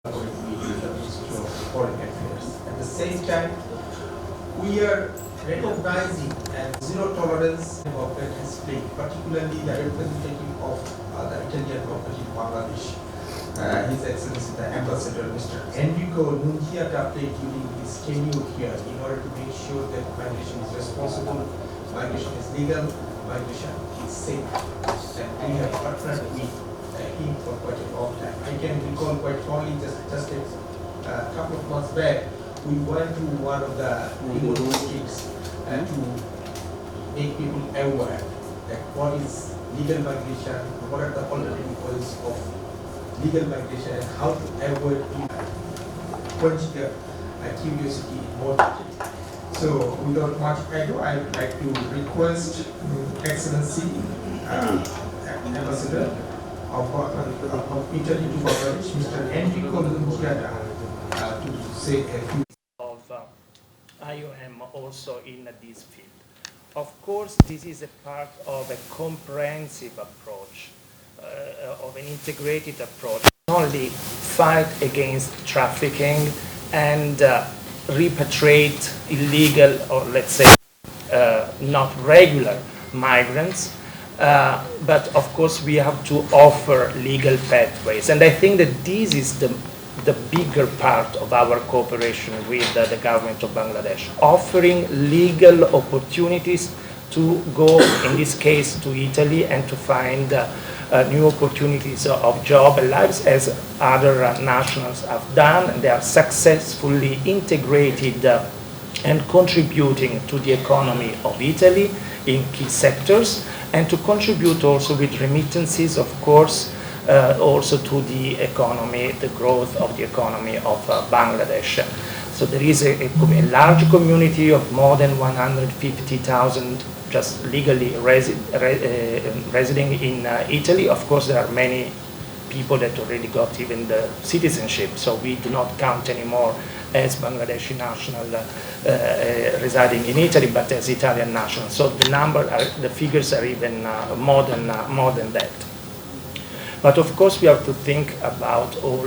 Foreign affairs. At the same time, we are recognizing and zero tolerance government has played, particularly the representative of the Italian government in Bangladesh, His Excellency the Ambassador Mr. Enrico Nunziata played during his tenure here in order to make sure that migration is responsible, migration is legal, migration is safe. And we have partnered with him for quite a long time. I can recall quite fondly just a couple of months back, we went to one of the remote districts to make people aware that what is legal migration, what are the alternative ways of legal migration, and how to avoid quench their curiosity more deeply. So, without much ado, I would like to request Excellency Ambassador of Italy to Bangladesh, Mr. Enrico Nunziata, to say a few of IOM also in this field. Of course, this is a part of a comprehensive approach, of an integrated approach. Not only fight against trafficking and repatriate illegal, or let's say not regular migrants, but of course we have to offer legal pathways. And I think that this is the bigger part of our cooperation with the government of Bangladesh, offering legal opportunities to go, in this case, to Italy and to find new opportunities of job and lives as other nationals have done. They are successfully integrated and contributing to the economy of Italy in key sectors, and to contribute also with remittances, of course, also to the economy, the growth of the economy of Bangladesh. So there is a large community of more than 150,000 just legally residing in Italy. Of course, there are many people that already got even the citizenship, so we do not count anymore as Bangladeshi national residing in Italy, but as Italian nationals. So the figures are even more than that. But of course, we have to think about all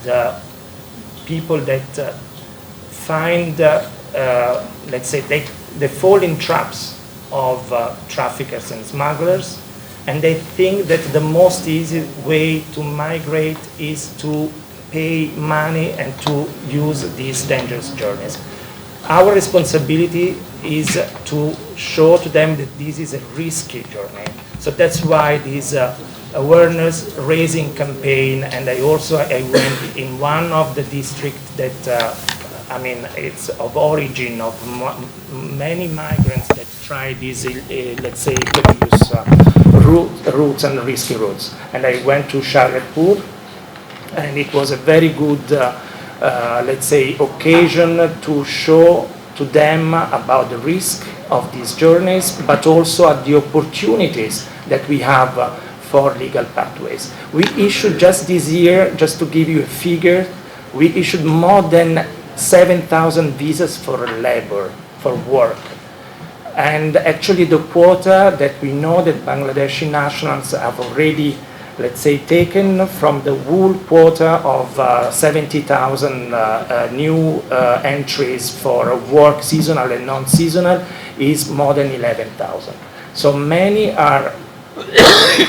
the people that find, let's say, they fall in traps of traffickers and smugglers, and they think that the most easy way to migrate is to pay money and to use these dangerous journeys. Our responsibility is to show to them that this is a risky journey. So that's why this awareness raising campaign, and I went in one of the districts that it's of origin of many migrants that try these let's say dangerous routes and risky routes, and I went to Shariatpur, and it was a very good let's say occasion to show to them about the risk of these journeys, but also at the opportunities that we have for legal pathways. We issued just this year, just to give you a figure, we issued more than 7,000 visas for labor, for work. And actually the quota that we know that Bangladeshi nationals have already, let's say, taken from the whole quota of 70,000 new entries for work, seasonal and non-seasonal, is more than 11,000. So many are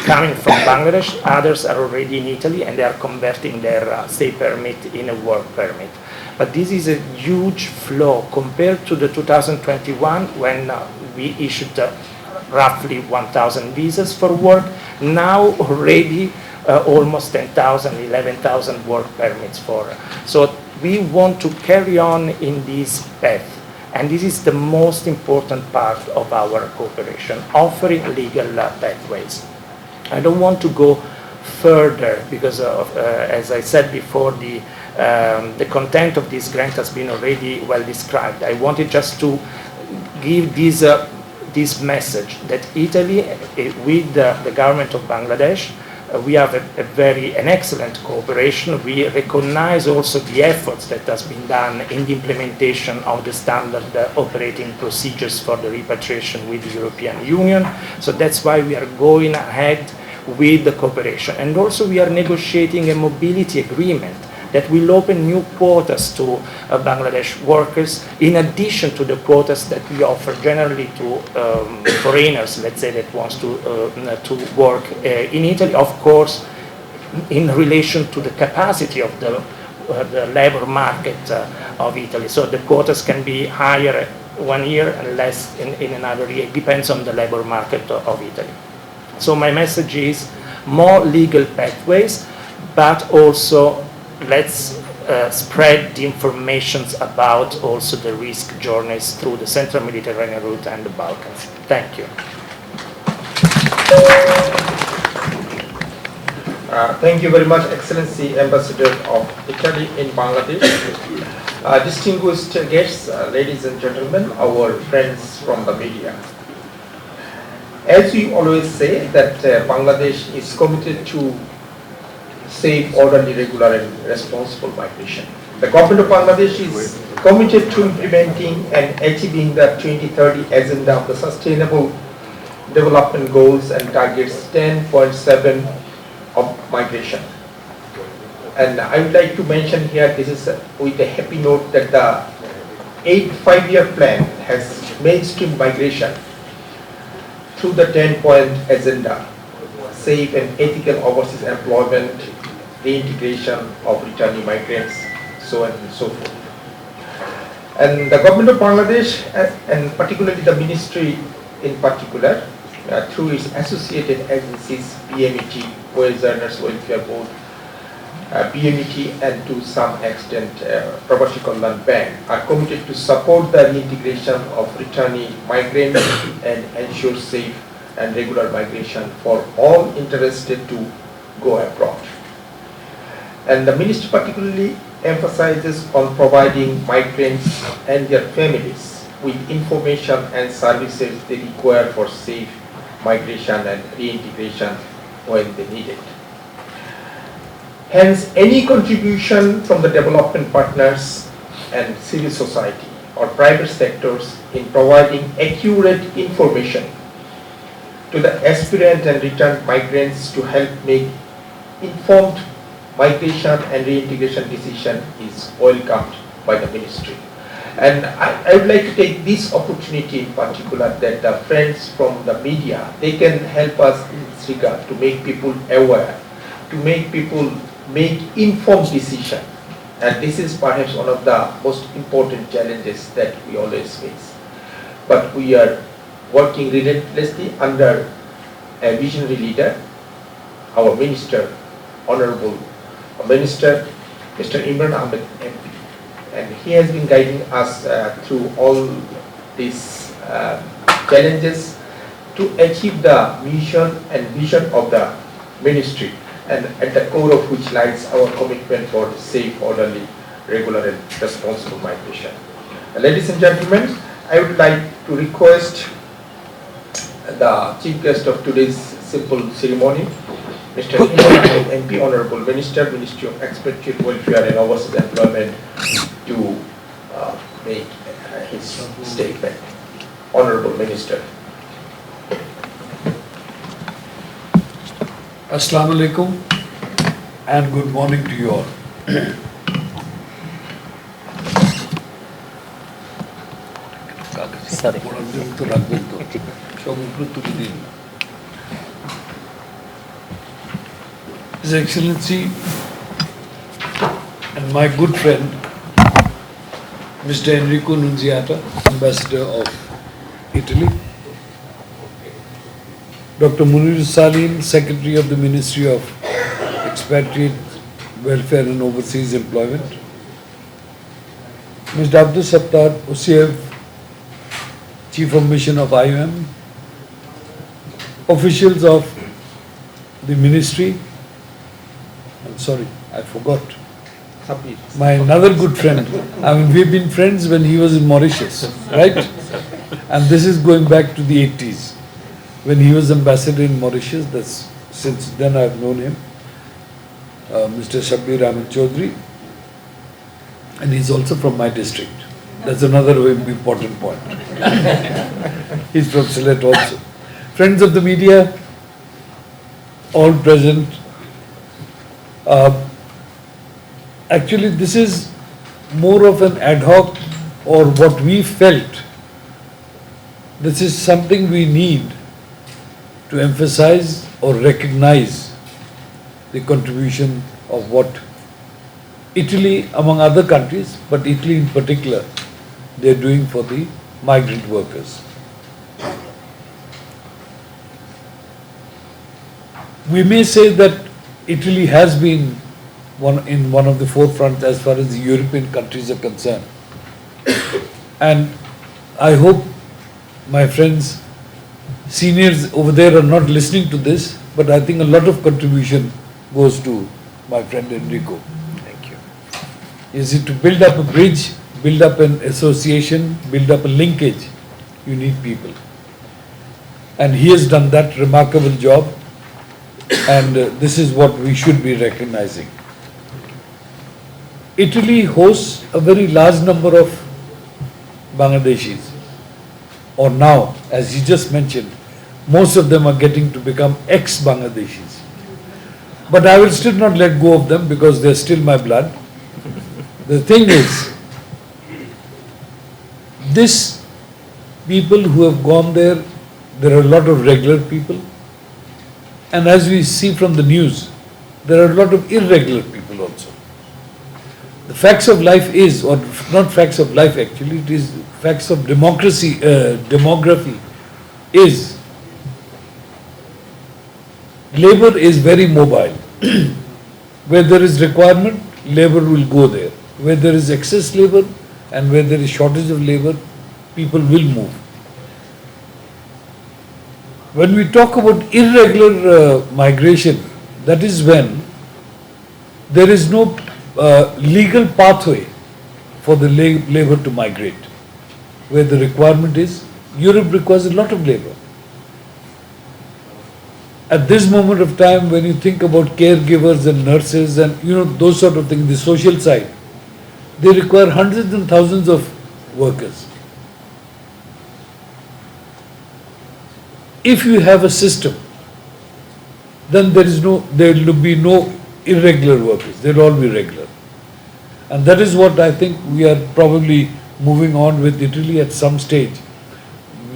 coming from Bangladesh, others are already in Italy, and they are converting their stay permit in a work permit. But this is a huge flow compared to the 2021 when we issued roughly 1,000 visas for work. Now already almost 10,000, 11,000 work permits for. So we want to carry on in this path. And this is the most important part of our cooperation, offering legal pathways. I don't want to go further because, as I said before, the content of this grant has been already well described. I wanted just to give this message that Italy, with the government of Bangladesh, we have an excellent cooperation. We recognize also the efforts that has been done in the implementation of the standard operating procedures for the repatriation with the European Union. So that's why we are going ahead with the cooperation. And also we are negotiating a mobility agreement that will open new quotas to Bangladesh workers, in addition to the quotas that we offer generally to foreigners, let's say, that wants to work in Italy, of course, in relation to the capacity of the labor market of Italy. So the quotas can be higher 1 year and less in another year. It depends on the labor market of Italy. So my message is more legal pathways, but also let's spread the information about also the risk journeys through the Central Mediterranean route and the Balkans. Thank you. Thank you very much, Excellency Ambassador of Italy in Bangladesh. Distinguished guests, ladies and gentlemen, our friends from the media. As we always say that Bangladesh is committed to safe, orderly, regular and responsible migration. The government of Bangladesh is committed to implementing and achieving the 2030 agenda of the Sustainable Development Goals and targets 10.7 of migration. And I would like to mention here, this is with a happy note that the 5-year plan has mainstream migration through the 10-point agenda, safe and ethical overseas employment, reintegration of returning migrants, so on and so forth. And the government of Bangladesh, and particularly the ministry in particular, through its associated agencies, BMET, Wage Earners Welfare Board, BMET, and to some extent Probash Bank, are committed to support the reintegration of returning migrants and ensure safe and regular migration for all interested to go abroad. And the ministry particularly emphasizes on providing migrants and their families with information and services they require for safe migration and reintegration when they need it. Hence, any contribution from the development partners and civil society or private sectors in providing accurate information to the aspirant and returned migrants to help make informed migration and reintegration decision is welcomed by the ministry. And I would like to take this opportunity in particular that the friends from the media, they can help us in this regard to make people aware, to make people make informed decision. And this is perhaps one of the most important challenges that we always face. But we are working relentlessly under a visionary leader, our Minister, Honorable Minister, Mr. Imran Ahmed MP. And he has been guiding us through all these challenges to achieve the mission and vision of the ministry, and at the core of which lies our commitment for safe, orderly, regular and responsible migration. Ladies and gentlemen, I would like to request the chief guest of today's simple ceremony, Mr. Imran MP, Honorable Minister, Ministry of Expatriates, Welfare and Overseas Employment, to make his statement. Honorable Minister. Assalamu alaikum and good morning to you all. Sorry. His Excellency and my good friend, Mr. Enrico Nunziata, Ambassador of Italy, Dr. Munir Salim, Secretary of the Ministry of Expatriates, Welfare and Overseas Employment, Mr. Abdul Sattar Usiev, Chief of Mission of IOM, officials of the Ministry, I'm sorry, I forgot. My another good friend. I mean, we've been friends when he was in Mauritius, right? And this is going back to the 80s. When he was ambassador in Mauritius, that's since then I've known him. Mr. Shabbir Ahmed Chaudhry. And he's also from my district. That's another very important point. He's from Sylhet also. Friends of the media, all present. Actually, this is more of an ad hoc or what we felt. This is something we need to emphasize or recognize the contribution of what Italy, among other countries, but Italy in particular, they are doing for the migrant workers. We may say that Italy has been in one of the forefronts as far as the European countries are concerned. And I hope my friends, seniors over there are not listening to this, but I think a lot of contribution goes to my friend Enrico. Thank you. Is it to build up a bridge, build up an association, build up a linkage, you need people. And he has done that remarkable job, and this is what we should be recognizing. Italy hosts a very large number of Bangladeshis, or now, as he just mentioned, most of them are getting to become ex-Bangladeshis. But I will still not let go of them because they're still my blood. The thing is, these people who have gone there, there are a lot of regular people. And as we see from the news, there are a lot of irregular people also. The facts of life is, or not facts of life actually, it is facts of democracy, demography is, labor is very mobile. Where there is requirement, labor will go there. Where there is excess labor and where there is shortage of labor, people will move. When we talk about irregular migration, that is when there is no legal pathway for the labor to migrate. Where the requirement is, Europe requires a lot of labor. At this moment of time, when you think about caregivers and nurses and those sort of things, the social side, they require hundreds and thousands of workers. If you have a system, then there will be no irregular workers. They will all be regular. And that is what I think we are probably moving on with Italy at some stage.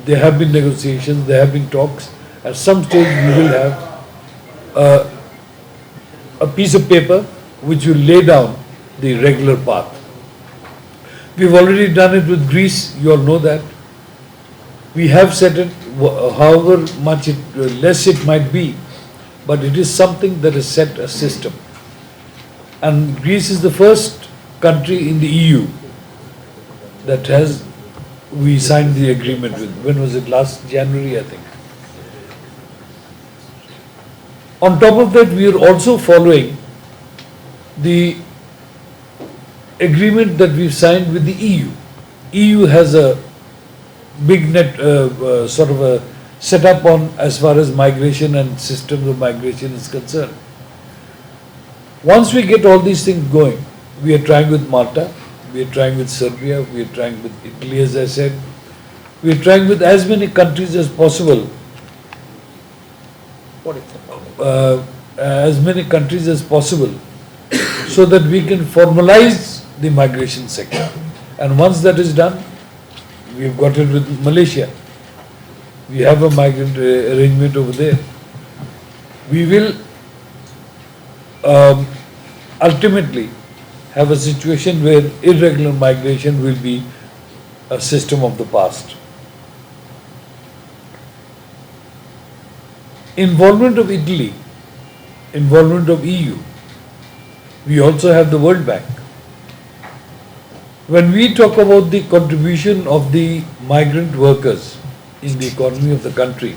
There have been negotiations, there have been talks. At some stage we will have a piece of paper which will lay down the regular path. We've already done it with Greece, you all know that. We have set it, however much less it might be, but it is something that has set a system. And Greece is the first country in the EU that we signed the agreement with. When was it? Last January, I think. On top of that, we are also following the agreement that we've signed with the EU. EU has a big sort of a setup on as far as migration and systems of migration is concerned. Once we get all these things going, we are trying with Malta, we are trying with Serbia, we are trying with Italy, as I said. We are trying with as many countries as possible. As many countries as possible, so that we can formalize the migration sector. And once that is done, we've got it with Malaysia. We have a migrant arrangement over there. We will ultimately have a situation where irregular migration will be a system of the past. Involvement of Italy, involvement of EU. We also have the World Bank. When we talk about the contribution of the migrant workers in the economy of the country,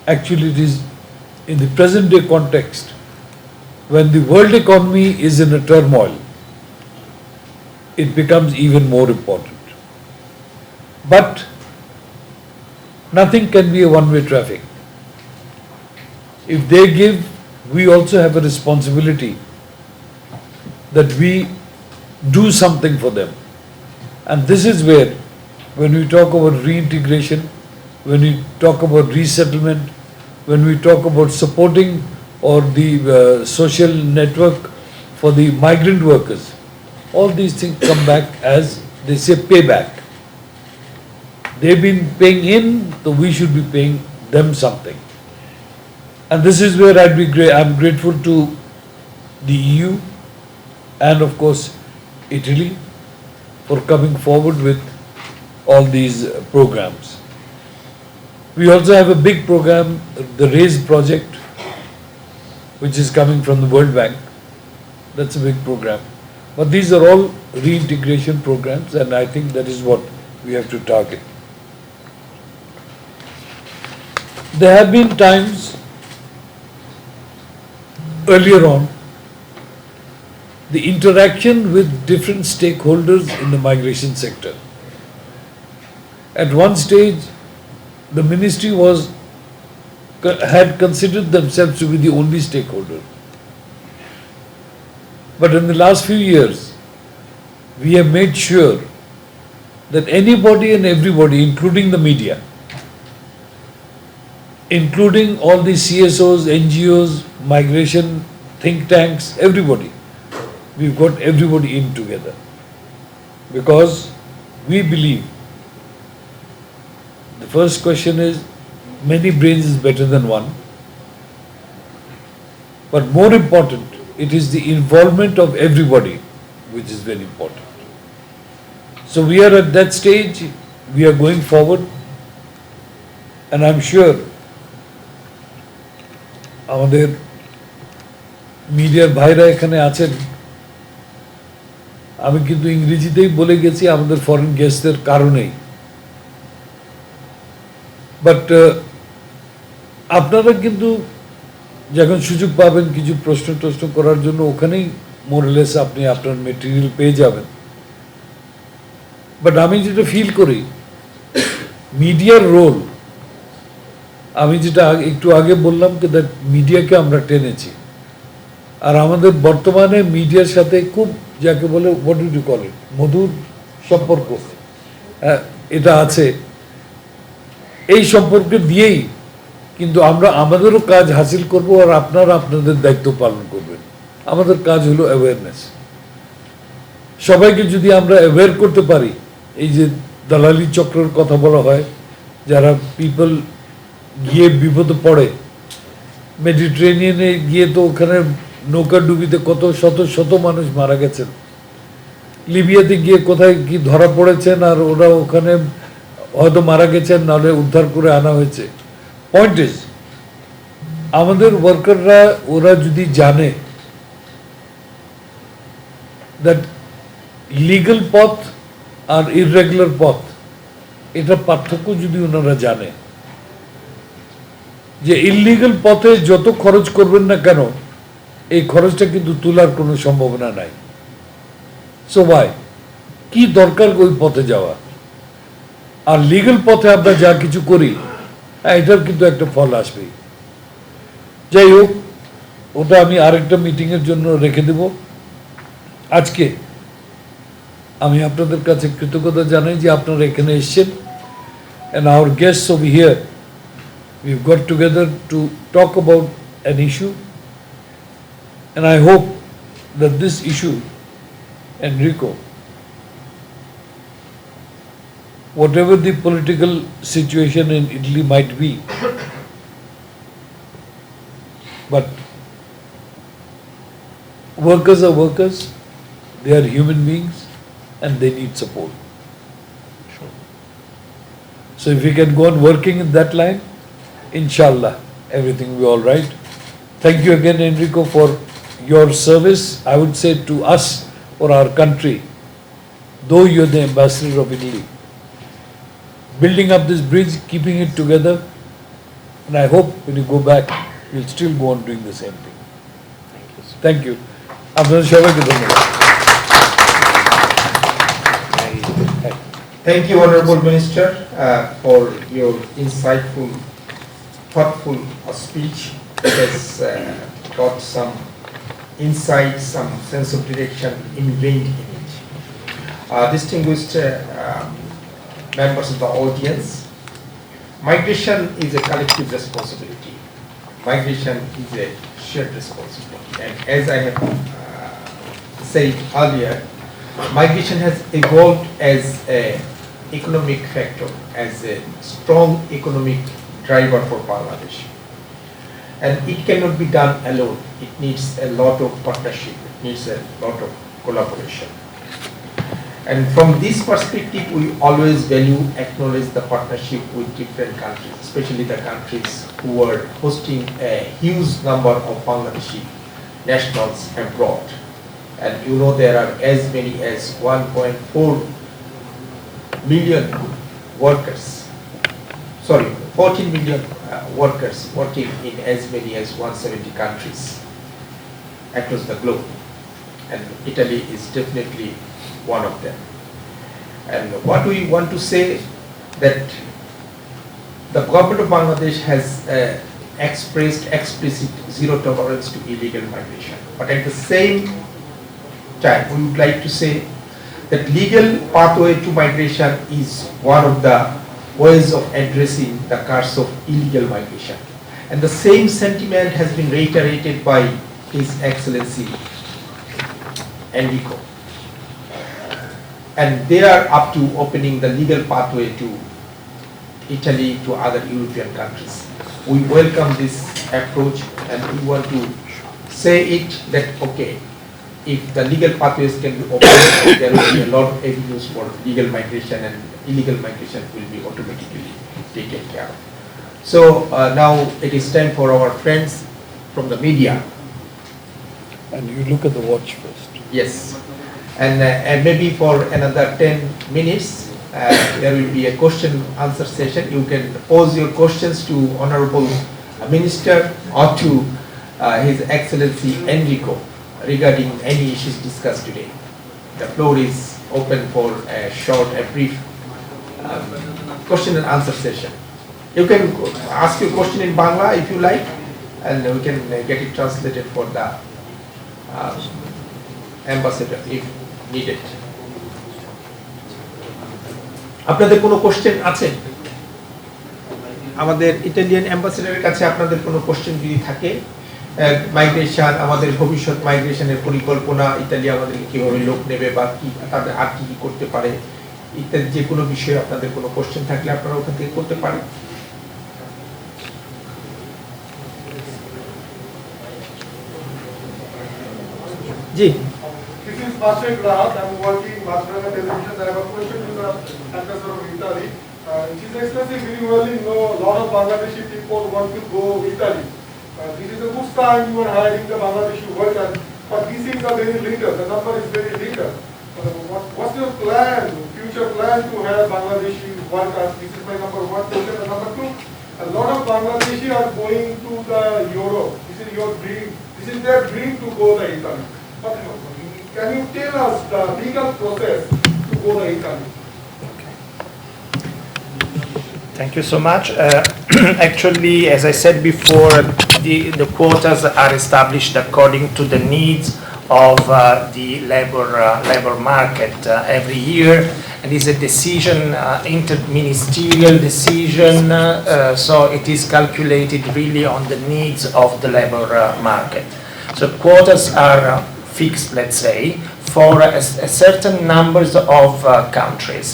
actually it is in the present day context, when the world economy is in a turmoil, it becomes even more important. But nothing can be a one-way traffic. If they give, we also have a responsibility that we do something for them. And this is where, when we talk about reintegration, when we talk about resettlement, when we talk about supporting or the social network for the migrant workers. All these things come back as, they say, payback. They've been paying in, so we should be paying them something. And this is where I'm grateful to the EU and of course Italy for coming forward with all these programs. We also have a big program, the RAISE project, which is coming from the World Bank. That's a big program. But these are all reintegration programs, and I think that is what we have to target. There have been times earlier on, the interaction with different stakeholders in the migration sector. At one stage, the ministry had considered themselves to be the only stakeholder. But in the last few years, we have made sure that anybody and everybody, including the media, including all the CSOs, NGOs, migration think tanks, everybody, we've got everybody in together. Because we believe the first question is, many brains is better than one. But more important, it is the involvement of everybody which is very important. So we are at that stage, we are going forward, and I'm sure আমাদের মিডিয়ার ভাইরা এখানে আছেন, আমি কিন্তু ইংরেজিতেই বলে গেছি আমাদের ফরেন গেস্টদের কারণেই। বাট আপনারা কিন্তু যখন সুযোগ পাবেন কিছু প্রশ্ন করার জন্য, ওখানেই মোরলেস আপনি আপনার মেটেরিয়াল পেয়ে যাবেন। বাট আমি যেটা ফিল করি, মিডিয়ার রোল, আমি যেটা একটু আগে বললাম যে দ্যাট মিডিয়াকে আমরা টেনেছি, আর আমাদের বর্তমানে মিডিয়ার সাথে খুব যাকে বলে what do you call it, মধুর সম্পর্ক এটা আছে। এই সম্পর্ক দিয়েই কিন্তু আমরা আমাদেরও কাজ হাসিল করব, আর আপনারা আপনাদের দায়িত্ব পালন করবেন। আমাদের কাজ হলো অ্যাওয়ারনেস। সবাইকে যদি আমরা অ্যাওয়্যার করতে পারি, এই যে দালালি চক্রের কথা বলা হয়, যারা পিপল গিয়ে বিপদে পড়ে, মেডিটেরেনিয়ানে গিয়ে তো ওখানে নৌকা ডুবিতে কত শত শত মানুষ মারা গেছেন, লিবিয়াতে গিয়ে কোথায় কি ধরা পড়েছেন, আর ওরা ওখানে হয়তো মারা গেছেন, নাহলে উদ্ধার করে আনা হয়েছে। পয়েন্ট ইজ, আমাদের ওয়ার্কাররা ওরা যদি জানে দ্যাট লিগ্যাল পথ আর ইররেগুলার পথ, এটা পার্থক্য যদি ওনারা জানে, যে ইললিগাল পথে যত খরচ করবেন না কেন, এই খরচটা কিন্তু তোলার কোনো সম্ভাবনা নাই। সো ভাই, কি দরকার ওই পথে যাওয়া? আর লিগ্যাল পথে আমরা যা কিছু করি, এটার কিন্তু একটা ফল আসবেই। যাই হোক, ওটা আমি আরেকটা মিটিংয়ের জন্য রেখে দেব। আজকে আমি আপনাদের কাছে কৃতজ্ঞতা জানাই যে আপনারা এখানে এসেছেন, and our guests over here, we've got together to talk about an issue, and I hope that this issue, Enrico, whatever the political situation in Italy might be, but workers are workers, they are human beings, and they need support. Sure. So if we can go on working in that line, inshallah, everything will be all right. Thank you again, Enrico, for your service, I would say, to us, or our country, though you're the ambassador of Italy. Building up this bridge, keeping it together, and I hope when you go back, you'll still go on doing the same thing. Thank you. Thank you. আপনাদের সবাইকে ধন্যবাদ। Thank you, Honorable Minister, for your insightful, thoughtful speech. It has got some insight, some sense of direction ingrained in it. Distinguished members of the audience, migration is a collective responsibility. Migration is a shared responsibility. And as I have said earlier, migration has evolved as an economic factor, as a strong economic driver for Bangladesh. And it cannot be done alone. It needs a lot of partnership. It needs a lot of collaboration. And from this perspective, we always acknowledge the partnership with different countries, especially the countries who are hosting a huge number of Bangladeshi nationals abroad. And you know there are as many as 1.4 million workers, 14 million workers working in as many as 170 countries across the globe. And Italy is definitely one of them. And what we want to say that the government of Bangladesh has expressed explicit zero tolerance to illegal migration. But at the same time, we would like to say that legal pathway to migration is one of the ways of addressing the curse of illegal migration. And the same sentiment has been reiterated by His Excellency Enrico. And they are up to opening the legal pathway to Italy, to other European countries. We welcome this approach and we want to say it that, okay, if the legal pathways can be opened, there will be a lot of avenues for legal migration and illegal migration will be automatically taken care of. So now it is time for our friends from the media. And you look at the watch first. Yes. And maybe for another 10 minutes, there will be a question answer session. You can pose your questions to Honorable Minister or to His Excellency Enrico regarding any issues discussed today. The floor is open for a short, a brief question and answer session. You can ask your question in Bangla if you like, and we can get it translated for the ambassador if needed. আপনাদের কোনো question আছে? আমাদের Italian অ্যাম্বাসেডরের কাছে আপনাদের কোনো question যদি থাকে, migration, আমাদের ভবিষ্যৎ মাইগ্রেশনের পরিকল্পনা, ইতালি আমাদেরকে কিভাবে লোক নেবে বা কি তাদের আর কি করতে পারে, ইত্যাদি যে কোনো বিষয়ে আপনাদের কোনো কোশ্চেন থাকলে আপনারা ওখান থেকে করতে পারেন। জি। This is Pastor Grant. I'm working Masterana Television. I have a question to the ambassador of Italy. His Excellency very well know a lot of Bangladeshi people want to go Italy. This is a good time you are hiring the Bangladeshi workers, but this is a very little. The number is very little. What's your plan, future plan to have Bangladeshi workers? This is my number one question. And number two, a lot of Bangladeshi are going to the Europe. This is your dream. This is their dream to go to Italy. But can you tell us the legal process to go to Italy? Thank you so much. Actually, as I said before, the quotas are established according to the needs of the labor market every year, and is a decision, interministerial decision, so it is calculated really on the needs of the labor market. So quotas are fixed, let's say, for a certain numbers of countries.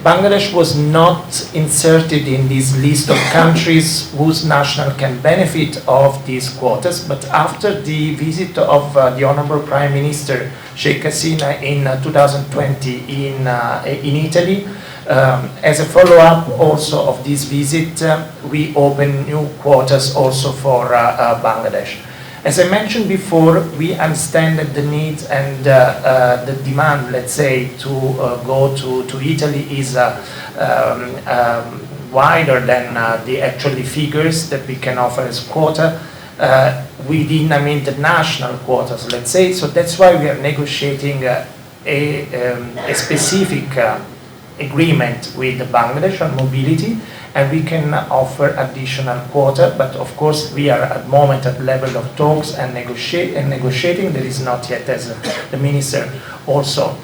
Bangladesh was not inserted in this list of countries whose national can benefit of these quotas, but after the visit of the Honorable Prime Minister Sheikh Hasina in 2020 in Italy, as a follow-up also of this visit, we opened new quotas also for Bangladesh. As I mentioned before, we understand that the needs and the demand, let's say, to go to Italy is wider than the actually figures that we can offer as quota within, the national quotas, let's say. So that's why we are negotiating a specific agreement with Bangladesh on mobility, and we can offer additional quota, but of course we are at the moment at level of talks and negotiating. There is not yet, as the minister also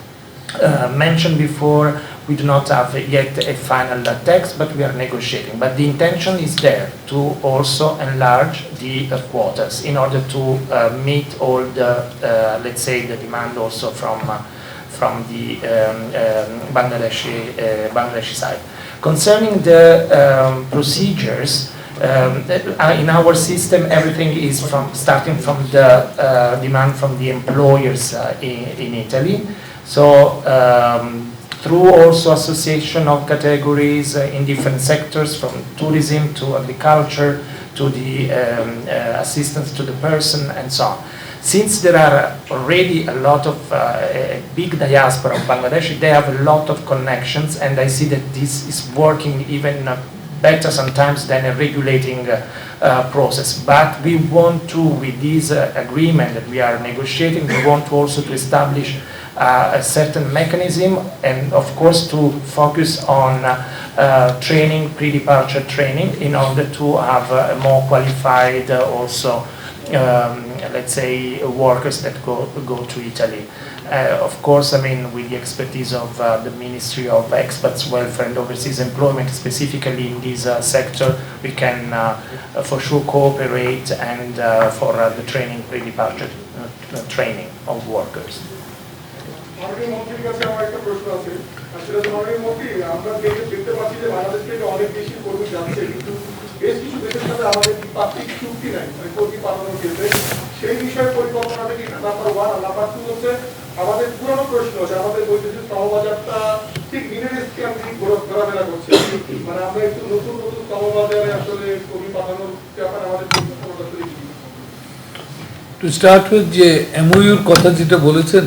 mentioned before, We do not have yet a final text, but we are negotiating. But the intention is there to also enlarge the quotas in order to meet all the, let's say, the demand also from the Bangladeshi side. Concerning the procedures, in our system, everything is starting from the demand from the employers in Italy. So through also association of categories in different sectors, from tourism to agriculture to the assistance to the person and so on. Since there are already a lot of a big diaspora of Bangladesh, they have a lot of connections, and I see that this is working even better sometimes than a regulating process. But we want to, with this agreement that we are negotiating, we want to also to establish a certain mechanism, and of course to focus on training, pre-departure training, in order to have a more qualified also let's say workers that go to Italy. Of course, I mean, with the expertise of the Ministry of Expats, Welfare and Overseas Employment, specifically in this sector, we can for sure cooperate and for the training, pre-departure training of workers. মাননীয় মন্ত্রীর কাছে আমার একটা প্রশ্ন আছে। আসলে মাননীয় মন্ত্রী, আমরা দেখতে পাচ্ছি যে বাংলাদেশ থেকে অনেক বেশি কর্মী যাচ্ছে, কিন্তু বেশ কিছু দেশের সাথে আমাদের দ্বিপাক্ষিক চুক্তি নাই মানে কর্মী পাঠানোর ক্ষেত্রে। সেই বিষয়ে পরিকল্পনাটা কি নাম্বার 1 আর নাম্বার 2 হচ্ছে আমাদের পুরনো প্রশ্ন যে আমাদের বৈদেশিক শ্রমবাজারটা ঠিক মিনিমাম স্কেল থেকে ঘোরাফেরা করছে, মানে আমরা একটু নতুন শ্রমবাজারে আসলে কর্মী পাঠানোর ব্যাপারে আমাদের পরিকল্পনাটা তৈরি করি। টু স্টার্ট উইথ যে এমওইউর কথা যেটা বলেছেন,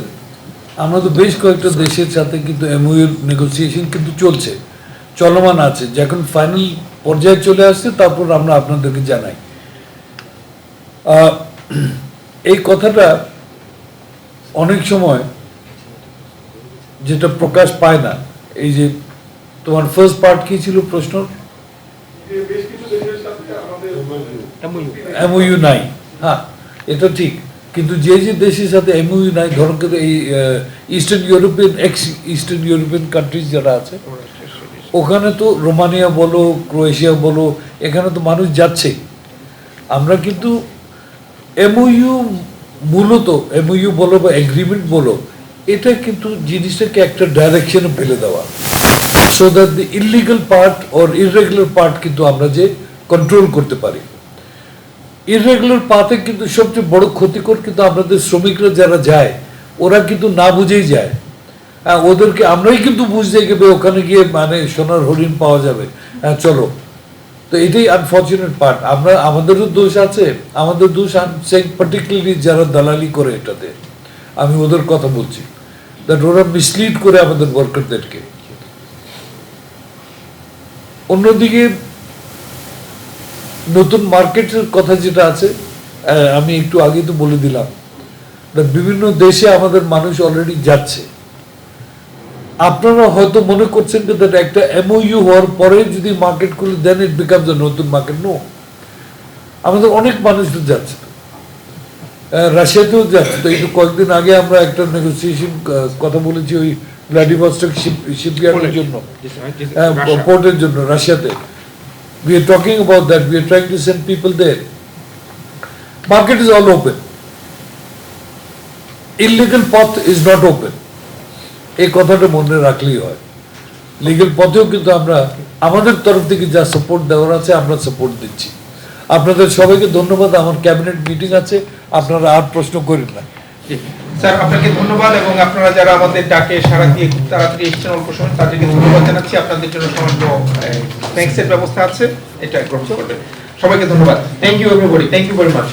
আমরা তো বেশ কয়েকটা দেশের সাথে কিন্তু এমওইউর নেগোসিয়েশন কিন্তু চলছে, চলমান আছে। যখন ফাইনাল পর্যায়ে চলে আসছে তারপর আমরা আপনাদেরকে জানাই। এই কথাটা অনেক সময় যেটা প্রকাশ পায় না, এই যে তোমার ফার্স্ট পার্ট কি ছিল প্রশ্ন? এমওইউ নাই, হ্যাঁ এটা ঠিক, কিন্তু যে যে দেশের সাথে এমওইউ নাই, ধরুন এই eastern European eastern European countries যারা আছে, ওখানে তো রোমানিয়া বলো, ক্রোয়েশিয়া বলো, এখানে তো মানুষ যাচ্ছে। আমরা কিন্তু এমওইউ মূলত এমওইউ বলো বা এগ্রিমেন্ট বলো, এটা কিন্তু জিনিসটাকে একটা ডাইরেকশনে ফেলে দেওয়া, so that the illegal part or irregular part কিন্তু আমরা যে কন্ট্রোল করতে পারি। ইররেগুলার পাথে কিন্তু সবচেয়ে বড় ক্ষতিকর কিন্তু আমাদের শ্রমিকরা যারা যায়, ওরা কিন্তু না বুঝেই যায়। ওদেরকে আমরাই কিন্তু বুঝতে গেবে ওখানে গিয়ে মানে সোনার হরিণ পাওয়া যাবে, হ্যাঁ চলো। তো এটাই আনফর্চুনেট পার্ট। আমরা আমাদেরও দোষ আছে, আমাদের দোষ পার্টিকুলারলি যারা দালালি করে এটাতে, আমি ওদের কথা বলছি, দ্যাট ওরা মিসলিড করে আমাদের ওয়ার্কারদেরকে। অন্যদিকে নতুন মার্কেটের কথা যেটা আছে, আমি একটু আগে তো বলে দিলাম, বিভিন্ন দেশে আমাদের মানুষ অলরেডি যাচ্ছে। আপনারা হয়তো মনে করছেন যে একটা এমওইউ হওয়ার পরে যদি মার্কেট খুলে দেন ইট বিকামস আ নতুন মার্কেট। নো, আমাদের অনেক মানুষ তো যাচ্ছে, রাশিয়াতেও যাচ্ছে। তো এই কয়েকদিন আগে আমরা একটা নেগোসিয়েশন কথা বলেছি ওই ভ্লাদিভস্টক শিপইয়ার্ডের জন্য, পোর্টের জন্য রাশিয়াতে। We are talking about that. We are trying to send people there. Market is all open. Illegal path is not open. এই কথাটা মনে রাখলেই হয়। লিগ্যাল পথেও কিন্তু আমরা আমাদের তরফ থেকে যা সাপোর্ট দেওয়ার আছে আমরা সাপোর্ট দিচ্ছি। আপনাদের সবাইকে ধন্যবাদ। আমার ক্যাবিনেট মিটিং আছে, আপনারা আর প্রশ্ন করেন না। স্যার আপনাকে ধন্যবাদ, এবং আপনারা যারা আমাদের ডাকে সারা দিয়ে খুব তাড়াতাড়ি এসেছেন অল্প সময়, তাদেরকে ধন্যবাদ জানাচ্ছি। আপনাদের জন্য সামান্য থ্যাঙ্কসের ব্যবস্থা আছে, এটা গ্রহণ করবেন। সবাইকে ধন্যবাদ। Thank you everybody, thank you very much.